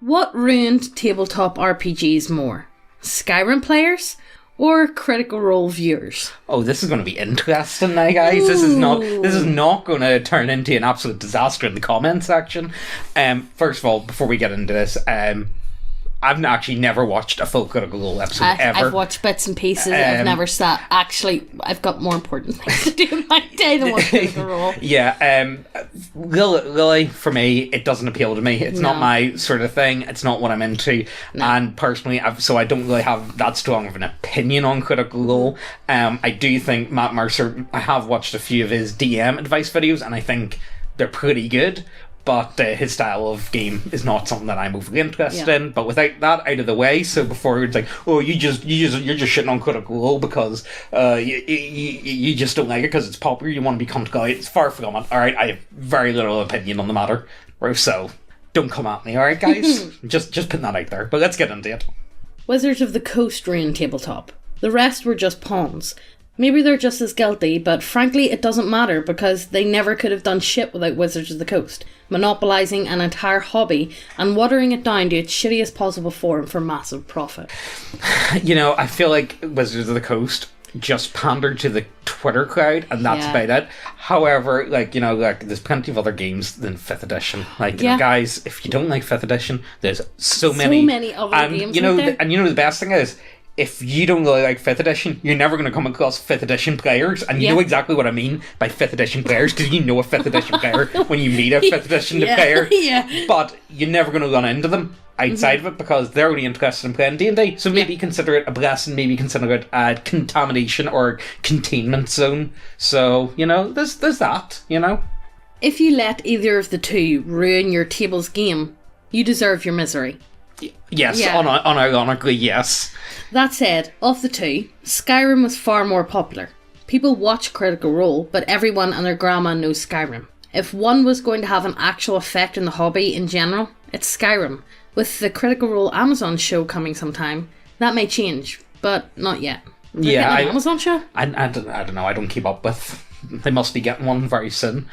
What ruined tabletop RPGs more? Skyrim players or Critical Role viewers? Oh, this is going to be interesting now, guys. This is not going to turn into an absolute disaster in the comment section. First of all, before we get into this, I've actually never watched a full Critical Role episode ever. I've watched bits and pieces. I've never sat. Actually, I've got more important things to do in my day than watch Critical Role. Yeah, really, for me, it doesn't appeal to me. It's not my sort of thing. It's not what I'm into. No. And personally, I don't really have that strong of an opinion on Critical Role. I do think Matt Mercer, I have watched a few of his DM advice videos, and I think they're pretty good. But his style of game is not something that I'm overly interested in. But without that out of the way, so before it's like, oh, you're just shitting on Critical Role because you just don't like it because it's popular. You want to be comfortable. It's far from it. All right, I have very little opinion on the matter. So don't come at me. All right, guys, just putting that out there. But let's get into it. Wizards of the Coast ruined tabletop. The rest were just pawns. Maybe they're just as guilty, but frankly it doesn't matter because they never could have done shit without Wizards of the Coast, monopolising an entire hobby and watering it down to its shittiest possible form for massive profit. You know, I feel like Wizards of the Coast just pandered to the Twitter crowd and that's about it. However, there's plenty of other games than 5th edition. Guys, if you don't like 5th edition, there's so many other games out there. And the best thing is, if you don't really like 5th edition, you're never going to come across 5th edition players. And you know exactly what I mean by 5th edition players, because you know a 5th edition player when you meet a 5th edition player. Yeah. But you're never going to run into them outside of it because they're only interested in playing D&D. So maybe consider it a blessing, maybe consider it a contamination or containment zone. So, there's that, If you let either of the two ruin your table's game, you deserve your misery. Yes, unironically, yes. That said, of the two, Skyrim was far more popular. People watch Critical Role, but everyone and their grandma knows Skyrim. If one was going to have an actual effect in the hobby in general, it's Skyrim. With the Critical Role Amazon show coming sometime, that may change, but not yet. An Amazon show? I don't know, I don't keep up with. They must be getting one very soon.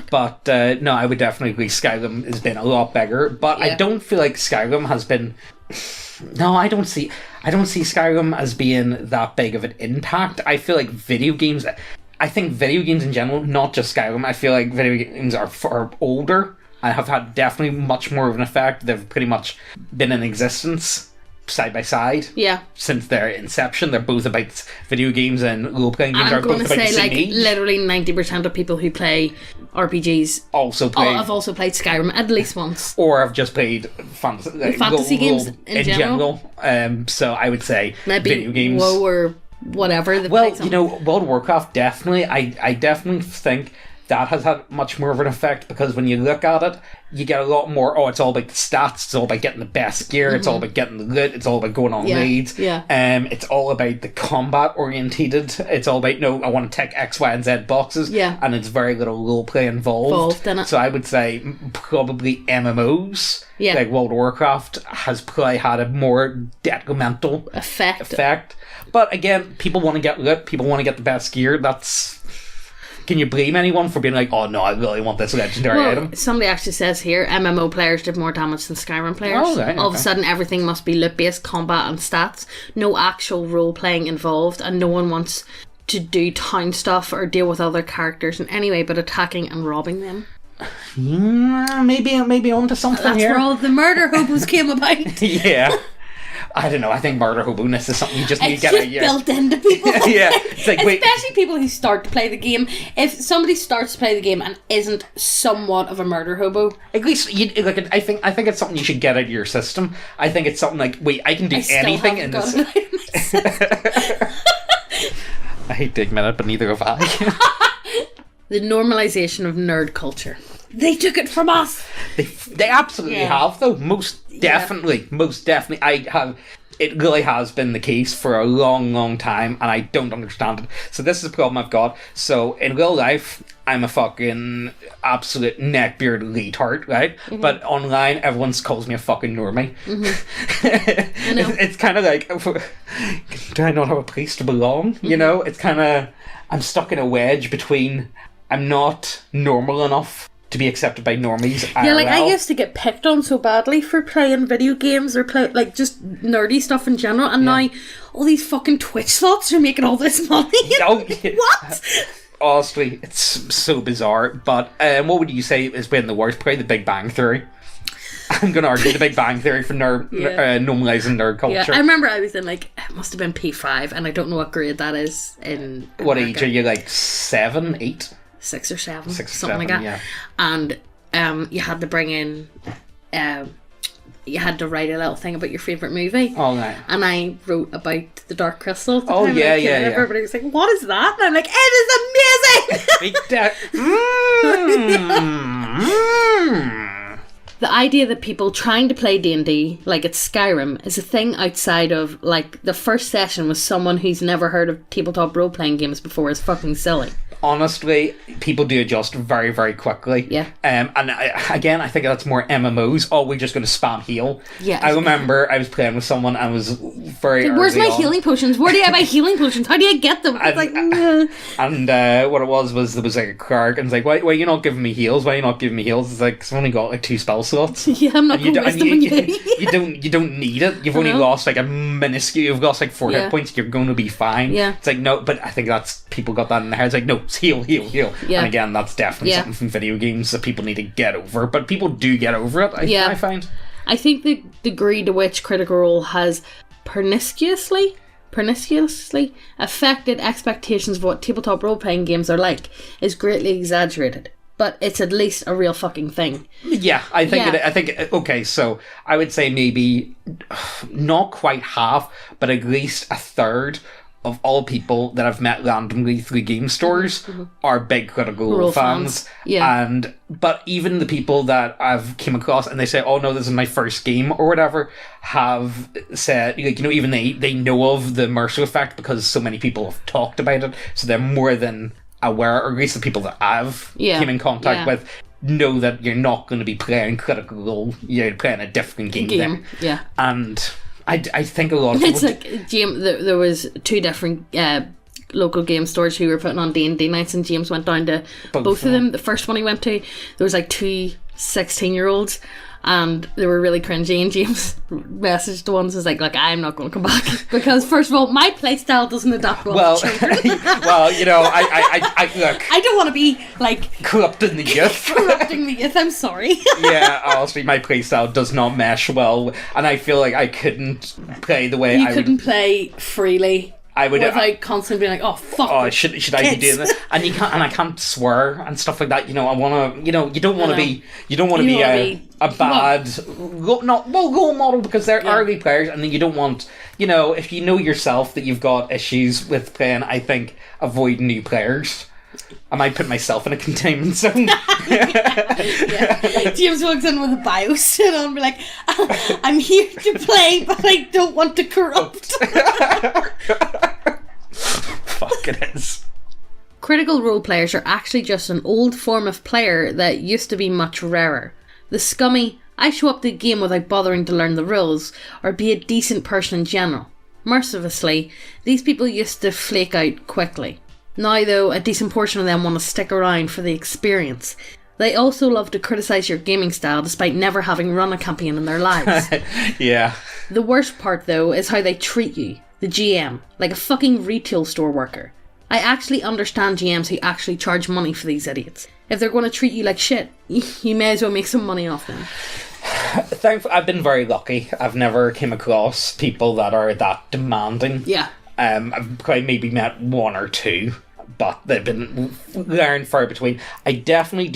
But no, I would definitely agree Skyrim has been a lot bigger. But I don't feel like Skyrim has been... No, I don't see Skyrim as being that big of an impact. I feel like video games... I think video games in general, not just Skyrim, I feel like video games are far older and have had definitely much more of an effect. They've pretty much been in existence side by side. Yeah. Since their inception, they're both about video games and role-playing games. I'm going to say, like, literally 90% of people who play RPGs have also played Skyrim at least once. Or have just played fantasy games in general. So I would say maybe video games. WoW or whatever. Well, World of Warcraft, definitely. I definitely think that has had much more of an effect because when you look at it, you get a lot more, it's all about the stats, it's all about getting the best gear, it's all about getting the loot, it's all about going on raids. Yeah. It's all about the combat orientated. It's all about, I want to tick X, Y, and Z boxes. Yeah. And it's very little roleplay involved in it. So I would say probably MMOs, like World of Warcraft, has probably had a more detrimental effect. But again, people want to get loot, people want to get the best gear. Can you blame anyone for being like, oh no, I really want this legendary item? Somebody actually says here, MMO players did more damage than Skyrim players. Oh, right, All of a sudden, everything must be loot-based combat and stats. No actual role-playing involved, and no one wants to do town stuff or deal with other characters in any way but attacking and robbing them. Maybe onto something That's here. That's where all the murder hobos came about. Yeah. I don't know. I think murder hoboness is something you just need to get out of. It's built into people. Yeah, it's like, especially people who start to play the game. If somebody starts to play the game and isn't somewhat of a murder hobo, at least I think it's something you should get out of your system. I think it's something like, wait, I can do anything in this. I hate to admit it, but neither have I. The normalization of nerd culture. They took it from us. They absolutely have, though. Most definitely. It really has been the case for a long, long time, and I don't understand it. So this is a problem I've got. So in real life, I'm a fucking absolute neckbeard leotard, right? Mm-hmm. But online, everyone calls me a fucking normie. Mm-hmm. I know. It's kind of like, do I not have a place to belong? Mm-hmm. You know, it's kind of, I'm stuck in a wedge between, I'm not normal enough to be accepted by normies. Yeah, like, I IRL. used to get picked on so badly for playing video games or like just nerdy stuff in general, and now all these fucking Twitch slots are making all this money. Oh, yeah. What? Honestly, it's so bizarre. But what would you say has been the worst? Probably The Big Bang Theory. I'm going to argue The Big Bang Theory for normalizing nerd culture. Yeah, I remember I was in, like, it must have been P5, and I don't know what grade that is in What America. age are you, like 7, 8? 6 or 7, 6 or something 7, like that. yeah. And you had to bring in, you had to write a little thing about your favourite movie. Oh, no. And I wrote about The Dark Crystal at the Oh, time, yeah, and yeah. everybody was like, what is that? And I'm like, it is amazing! Big The idea that people trying to play D&D like it's Skyrim is a thing outside of, like, the first session with someone who's never heard of tabletop role-playing games before is fucking silly. Honestly, people do adjust very, very quickly. Yeah. Again, I think that's more MMOs. Oh, we're just going to spam heal. Yeah. I remember I was playing with someone and was very Where's early my on. healing potions? Where do I buy healing potions? How do I get them? It's like, And what it was there was like a clerk and it's like, why are you not giving me heals? Why are you not giving me heals? It's like, I've only got like 2 spell slots. yeah, I'm not And going to waste them on you. you don't need it. You've only lost like a minuscule. You've lost like 4 Yeah. hit points. You're going to be fine. Yeah. It's like, no, but I think that's people got that in their heads. Like, no, it's heal. Yeah. And again, that's definitely something from video games that people need to get over. But people do get over it. I find. I think the degree to which Critical Role has perniciously affected expectations of what tabletop role-playing games are like is greatly exaggerated. But it's at least a real fucking thing. Yeah, I think. Yeah. I think. Okay, so I would say maybe not quite half, but at least a third of all people that I've met randomly through game stores are big Critical Role fans. Yeah. But even the people that I've came across and they say, oh no, this is my first game or whatever, have said, like, you know, even they know of the immersive effect because so many people have talked about it, so they're more than aware, or at least the people that I've came in contact with know that you're not going to be playing Critical Role, you're playing a different game there. Yeah. And I think a lot of people... It's like, James, there was 2 different local game stores who were putting on D&D nights, and James went down to both of them. The first one he went to, there was like 2 16-year-olds, and they were really cringy, and James messaged the ones, was like, I'm not going to come back, because first of all, my playstyle doesn't adapt well to children. Well, you know, I look... I don't want to be, like... corrupting the youth. corrupting the youth, I'm sorry. Yeah, honestly, my playstyle does not mesh well, and I feel like I couldn't play the way You I couldn't would... play freely. I would... Without constantly being like, oh, fuck. Oh, should I be kids. doing this? And you can't, and I can't swear and stuff like that. You know, I want to. You know, you don't want to be. You don't want to be a bad role model because they're early players, and then you don't want. You know, if you know yourself that you've got issues with playing, I think avoid new players. I might put myself in a containment zone. Yeah. James walks in with a bio suit on and be like, I'm here to play, but I don't want to corrupt. Fuck, it is. Critical Role players are actually just an old form of player that used to be much rarer. The scummy, I show up to the game without bothering to learn the rules, or be a decent person in general. Mercilessly, these people used to flake out quickly. Now though, a decent portion of them want to stick around for the experience. They also love to criticise your gaming style despite never having run a campaign in their lives. Yeah. The worst part though is how they treat you, the GM, like a fucking retail store worker. I actually understand GMs who actually charge money for these idiots. If they're going to treat you like shit, you may as well make some money off them. Thankfully, I've been very lucky. I've never came across people that are that demanding. Yeah. I've probably maybe met 1 or 2, but they've been learned far between. I definitely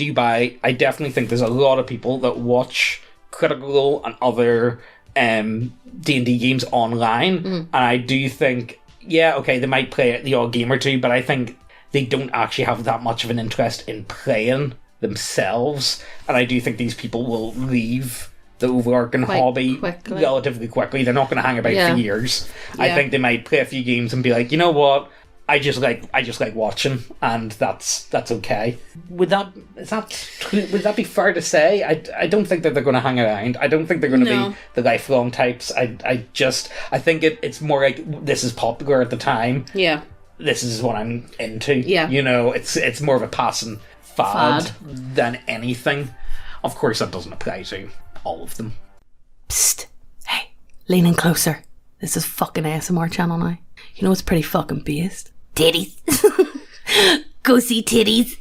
think there's a lot of people that watch Critical Role and other D&D games online, and I do think, they might play it the odd game or 2, but I think they don't actually have that much of an interest in playing themselves, and I do think these people will leave the overarching hobby relatively quickly. They're not going to hang about for years. I think they might play a few games and be like, you know what, I just like watching, and that's okay. Would that be fair to say? I don't think that they're going to hang around. I don't think they're going to be the lifelong types. I think it's more like, this is popular at the time. Yeah. This is what I'm into. Yeah. You know, it's more of a passing fad than anything. Of course, that doesn't apply to all of them. Psst. Hey, lean in closer. This is fucking ASMR channel now. You know what's pretty fucking based? Titties. Go see titties.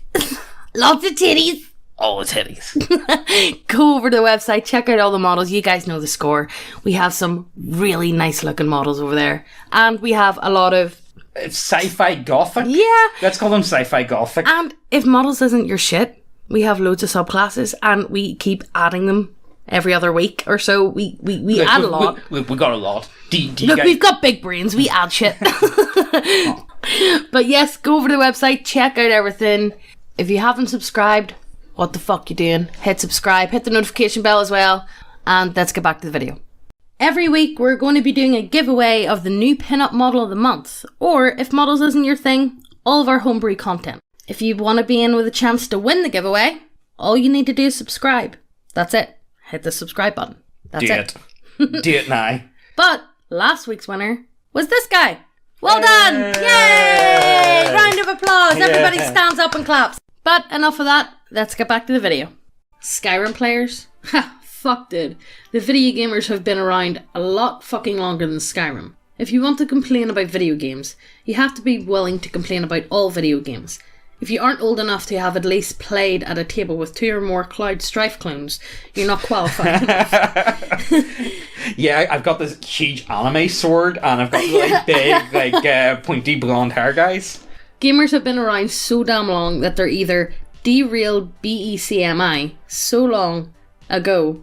Lots of titties. All the titties. Go over to the website, check out all the models. You guys know the score. We have some really nice looking models over there. And we have a lot of... It's sci-fi gothic. Yeah. Let's call them sci-fi gothic. And if models isn't your shit, we have loads of subclasses and we keep adding them every other week or so. We add a lot. We got a lot. Look, we've got big brains. We add shit. But yes, go over to the website, check out everything. If you haven't subscribed, what the fuck you doing? Hit subscribe, hit the notification bell as well, and let's get back to the video. Every week we're going to be doing a giveaway of the new pinup model of the month, or if models isn't your thing, all of our homebrew content. If you want to be in with a chance to win the giveaway, all you need to do is subscribe. That's it. Hit the subscribe button. That's it. Do it now. But last week's winner was this guy. Well done! Yay! Round of applause. Everybody stands up and claps. But enough of that. Let's get back to the video. Skyrim players? Ha, fuck dude. The video gamers have been around a lot fucking longer than Skyrim. If you want to complain about video games, you have to be willing to complain about all video games. If you aren't old enough to have at least played at a table with 2 or more Cloud Strife clones, you're not qualified enough. Yeah, I've got this huge anime sword and I've got really big, pointy blonde hair, guys. Gamers have been around so damn long that they're either derailed BECMI so long ago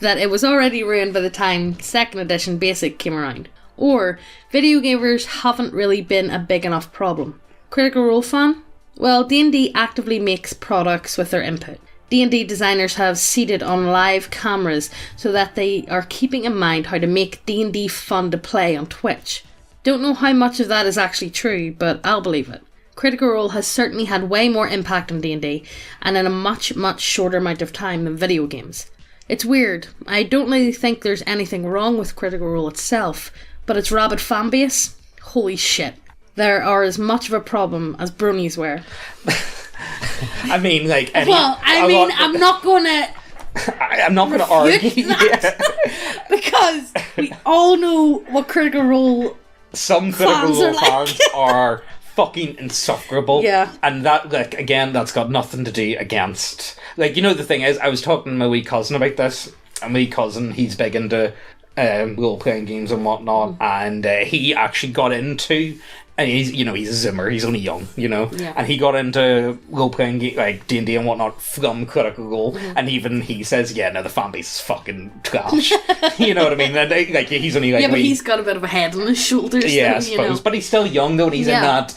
that it was already ruined by the time 2nd edition Basic came around, or video gamers haven't really been a big enough problem. Critical Role fan? Well, D&D actively makes products with their input. D&D designers have seated on live cameras so that they are keeping in mind how to make D&D fun to play on Twitch. Don't know how much of that is actually true, but I'll believe it. Critical Role has certainly had way more impact on D&D, and in a much, much shorter amount of time than video games. It's weird. I don't really think there's anything wrong with Critical Role itself, but its rabid fanbase? Holy shit. There are as much of a problem as bronies were. I mean, like... I'm not going to... I'm not going to argue. That, because we all know what Critical Role some Critical Role fans are fucking insufferable. Yeah. And that, like, again, that's got nothing to do against... Like, you know, the thing is, I was talking to my wee cousin about this. And my wee cousin, he's big into role-playing games and whatnot. And he actually got into... And he's a Zimmer, he's only young, Yeah. And he got into role-playing, like, D&D and whatnot from Critical Role, and even he says, yeah, no, the fanbase is fucking trash. You know what I mean? And, like, he's only, like... Yeah, but he's got a bit of a head on his shoulders. Yeah, I suppose. But he's still young, though, and he's in that,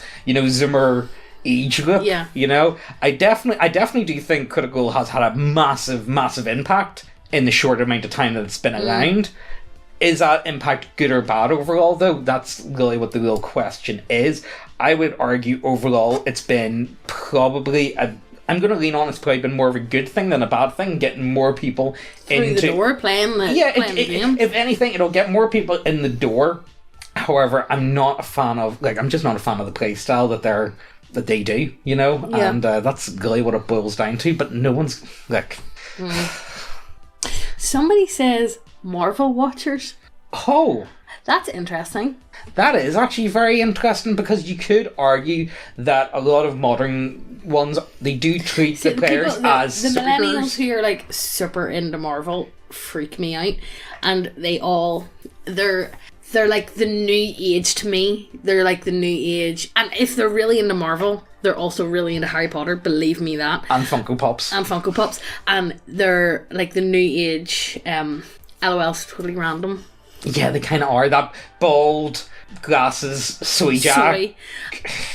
Zimmer age group, I definitely do think Critical Role has had a massive, massive impact in the short amount of time that it's been around. Is that impact good or bad overall, though? That's really what the real question is. I would argue overall it's been probably I'm going to lean on it's probably been more of a good thing than a bad thing, getting more people through the door playing the game. If anything, it'll get more people in the door. However, I'm not a fan of I'm just not a fan of the play style that they do, and that's really what it boils down to. But no one's like. Somebody says Marvel watchers. Oh, that's interesting. That is actually very interesting because you could argue that a lot of modern ones, they do treat the players as the millennials who are like super into Marvel freak me out, and they're like the new age to me. They're like the new age, and if they're really into Marvel, they're also really into Harry Potter, believe me that. And Funko Pops. And they're like the new age, LOL's totally random. Yeah, they kind of are. That bald, glasses, soy jack.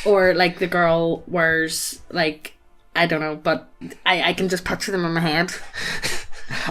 Or like the girl wears like, I don't know, but I can just picture them in my head.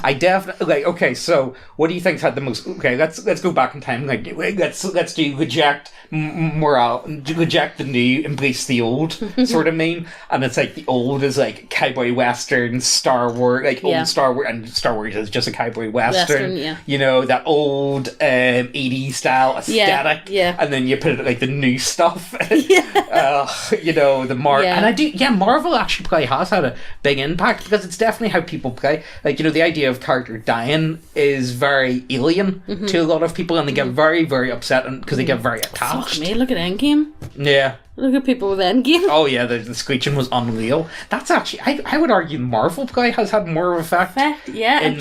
I definitely like. Okay, so what do you think's had the most? Okay, let's go back in time. Like, let's do reject morale, reject the new, embrace the old sort of meme. And it's like the old is like cowboy western, Star Wars, like old Star Wars, and Star Wars is just a cowboy western. You know, that old 80s style aesthetic. Yeah. And then you put it like the new stuff. You know, the and I do. Yeah, Marvel actually probably has had a big impact because it's definitely how people play. Like, you know, the idea of character dying is very alien to a lot of people, and they get very, very upset because they get very attached. Fuck me, look at Endgame. Yeah. Look at people with Endgame. Oh yeah, the screeching was unreal. That's actually, I would argue Marvel probably has had more of an effect. Yeah. In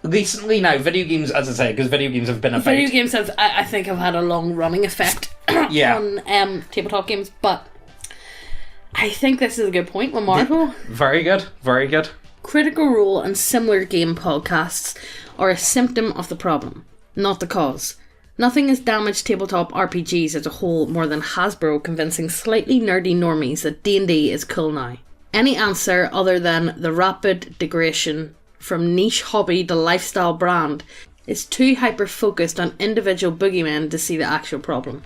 recently now, video games, as I say, because video games have been a video games I think have had a long running effect on tabletop games, but I think this is a good point with Marvel. Very good, very good. Critical Role and similar game podcasts are a symptom of the problem, not the cause. Nothing has damaged tabletop RPGs as a whole more than Hasbro convincing slightly nerdy normies that D&D is cool now. Any answer other than the rapid degradation from niche hobby to lifestyle brand is too hyper-focused on individual boogeymen to see the actual problem.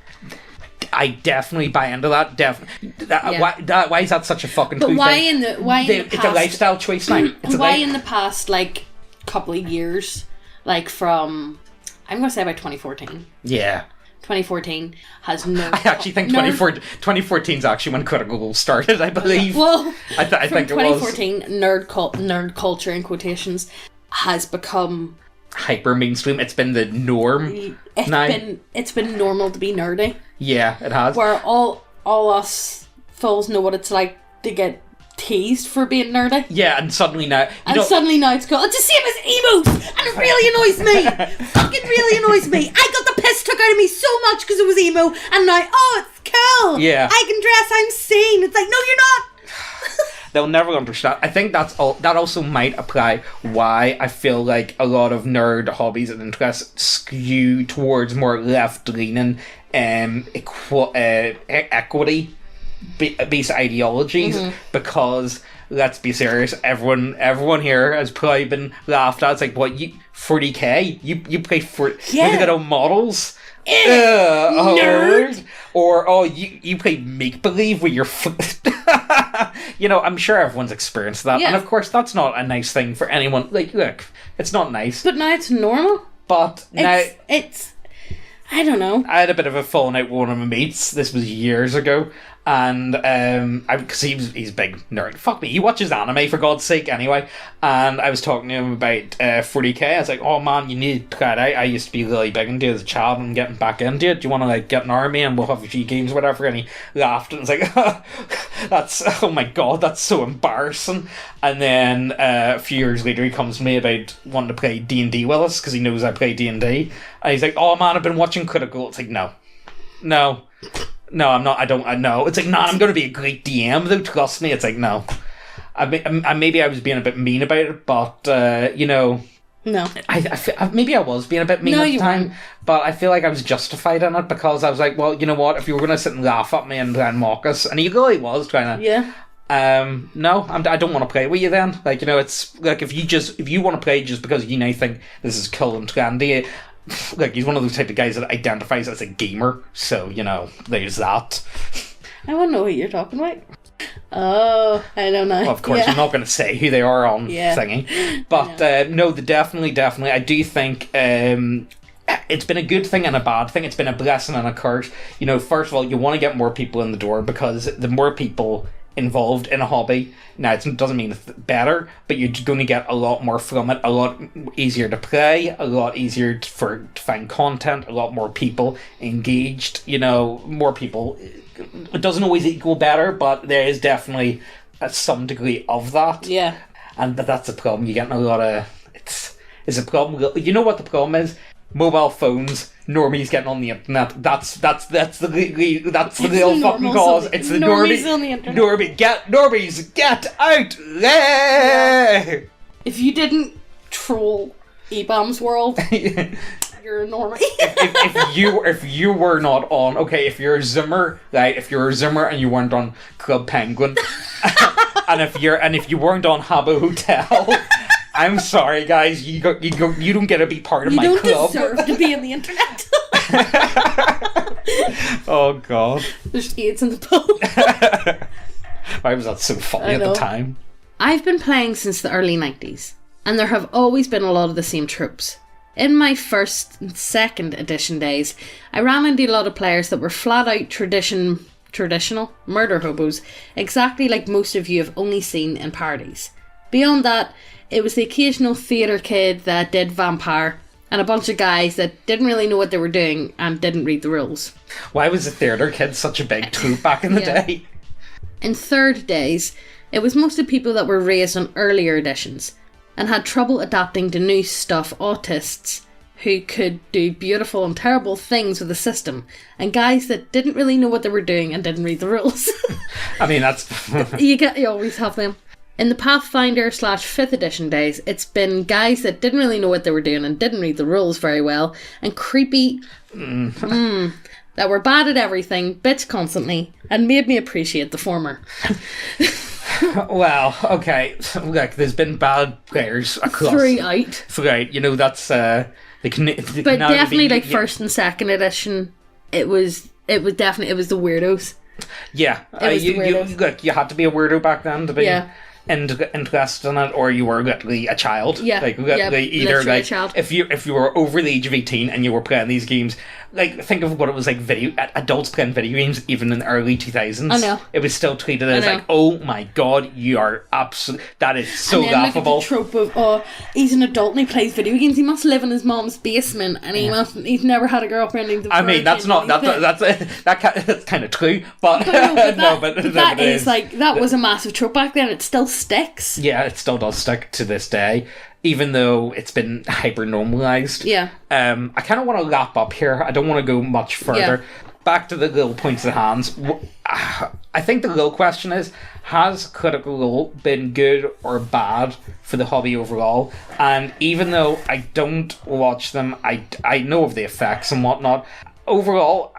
I definitely buy into that. Why is that such a fucking but true why thing? in the It's a lifestyle choice now. In the past like couple of years, like from I'm going to say about 2014. Yeah. 2014 has no... I actually think 2014 is actually when Critical Role started, I believe. Well, I think it was. 2014, nerd culture, in quotations, has become... hyper mainstream. It's been the norm now. It's been normal to be nerdy. Yeah, it has. Where all us fools know what it's like to get teased for being nerdy. Yeah, and suddenly now... Suddenly now it's cool. It's the same as emos! And it really annoys me! Fucking really annoys me! I got the piss took out of me so much because it was emo, and now, oh, it's cool! Yeah. I can dress, I'm seen! It's like, no, you're not! They'll never understand. I think that also might apply why I feel like a lot of nerd hobbies and interests skew towards more left-leaning equity based ideologies, because let's be serious, everyone here has probably been laughed at. It's like, what, you 40k? You play for look at all models? Nerd. Or you play make believe with your you know, I'm sure everyone's experienced that, and of course that's not a nice thing for anyone. Like, look, it's not nice, but now it's normal. But now it's I don't know. I had a bit of a falling out with one of my mates. This was years ago. And because he's a big nerd. Fuck me, he watches anime for God's sake anyway. And I was talking to him about 40k. I was like, oh man, you need to try it out. I used to be really big into it as a child and getting back into it. Do you want to like get an army and we'll have a few games or whatever? And he laughed and was like, oh my god, that's so embarrassing. And then a few years later he comes to me about wanting to play D&D with us because he knows I play D&D. And he's like, oh man, I've been watching Critical. It's like, no, I'm not. I know. It's like, nah, I'm going to be a great DM, though. Trust me. It's like, no. Maybe I was being a bit mean about it, but, you know... No. Maybe I was being a bit mean at the time, weren't. but I feel like I was justified in it because I was like, well, you know what? If you were going to sit and laugh at me and try and mock us, and he really was trying to... Yeah. No, I don't want to play with you then. Like, you know, it's like, if you want to play just because you now think this is cool and trendy... Like, he's one of those type of guys that identifies as a gamer, so, you know, there's that. I want to know what you're talking about. Oh, I don't know. Well, of course, I'm not going to say who they are on thingy. But, no, definitely, I do think it's been a good thing and a bad thing. It's been a blessing and a curse. You know, first of all, you want to get more people in the door, because the more people involved in a hobby, now it doesn't mean it's better, but you're going to get a lot more from it, a lot easier to play, a lot easier to find content, a lot more people engaged, you know, more people. It doesn't always equal better, but there is definitely some degree of that. Yeah. And that's a problem. You're getting a lot of... It's a problem. You know what the problem is? Mobile phones, normies getting on the internet. That's the real fucking cause. It's the normies on the internet. Normies get out there. If you didn't troll eBaum's world, you're a normie. if you were not on, okay, if you're a Zoomer, right? If you're a Zoomer and you weren't on Club Penguin, and if you weren't on Habbo Hotel. I'm sorry, guys. You don't get to be part of my club. You don't deserve to be on the internet. Oh God. There's AIDS in the pool. Why was that so funny at the time? I've been playing since the early 90s, and there have always been a lot of the same tropes. In my first and second edition days, I ran into a lot of players that were flat out traditional murder hobos, exactly like most of you have only seen in parties. Beyond that, it was the occasional theatre kid that did vampire, and a bunch of guys that didn't really know what they were doing and didn't read the rules. Why was the theatre kid such a big trope back in the day? In third days, it was mostly people that were raised on earlier editions and had trouble adapting to new stuff, autists who could do beautiful and terrible things with the system, and guys that didn't really know what they were doing and didn't read the rules. I mean, that's... you always have them. In the Pathfinder / 5th edition days, it's been guys that didn't really know what they were doing and didn't read the rules very well, and creepy that were bad at everything, bitch constantly, and made me appreciate the former. Well, okay, look, there's been bad players across... Throughout, you know, that's... But definitely, like, first and second edition, it was the weirdos. Yeah, you had to be a weirdo back then to be interested in it, or you were literally a child. Yeah, either like a child. If you were over the age of 18 and you were playing these games, like think of what it was like adults playing video games even in the early 2000s. I know. It was still treated as like, oh my god, you are that is so and then laughable. Look at the trope of, oh, he's an adult and he plays video games. He must live in his mom's basement, and he's never had a girlfriend. I mean, that's kind of true, but that is like that was a massive trope back then. It still sticks. Yeah, it still does stick to this day, even though it's been hyper normalized. Yeah. I kind of want to wrap up here. I don't want to go much further. Yeah. Back to the little points at hand. I think the real question is, has Critical Role been good or bad for the hobby overall? And even though I don't watch them, I know of the effects and whatnot. Overall,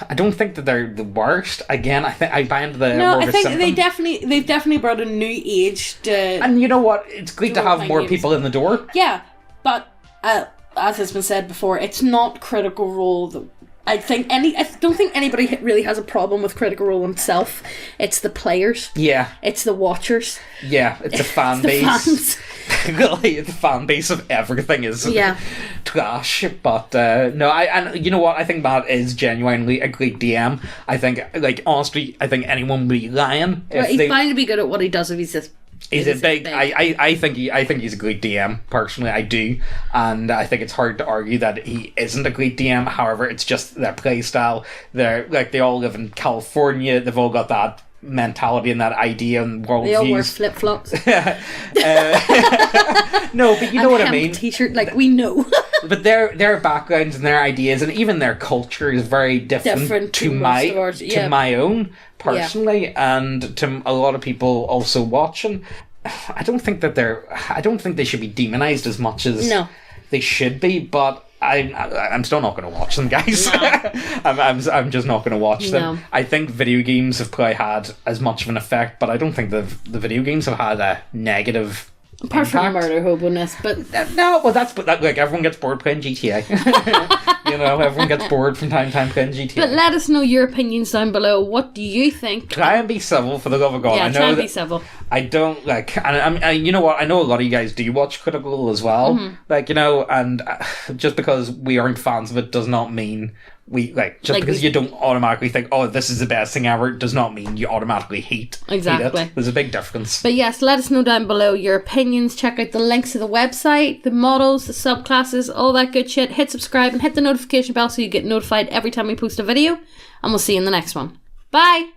I don't think that they're the worst. Again, I think I buy into the I think they've definitely brought a new age to. And you know what? It's great to have more people in the door. Yeah, but as has been said before, it's not Critical Role. I don't think anybody really has a problem with Critical Role itself. It's the players. Yeah. It's the watchers. Yeah, it's a fan base. Really, the fan base of everything is trash. But no, and you know what? I think Matt is genuinely a great DM. I think, like, honestly, I think anyone would be lying. He's bound to be good at what he does if he's just. He's a big. I think he's a great DM. Personally, I do, and I think it's hard to argue that he isn't a great DM. However, it's just their play style. They all live in California. They've all got that mentality and that idea and worldviews. They all wear flip flops. No, but you know what I mean. T-shirt, like we know. But their backgrounds and their ideas and even their culture is very different to my own personally, and to a lot of people also watching. I don't think they should be demonized as much as they should be, but I'm still not going to watch them, guys. No. I'm just not going to watch them. I think video games have probably had as much of an effect, but I don't think the video games have had a negative apart from murder hobo-ness, but like everyone gets bored playing GTA. You know, everyone gets bored from time to time playing GTA. But let us know your opinions down below. What do you think? Try and be civil, for the love of God. Yeah, try and be civil. I don't like, and you know what? I know a lot of you guys do watch Critical as well. Mm-hmm. Like, you know, and just because we aren't fans of it does not mean because you don't automatically think, oh, this is the best thing ever, does not mean you automatically hate it. There's a big difference. But yes, let us know down below your opinions. Check out the links to the website, the models, the subclasses, all that good shit. Hit subscribe and hit the notification bell so you get notified every time we post a video. And we'll see you in the next one. Bye!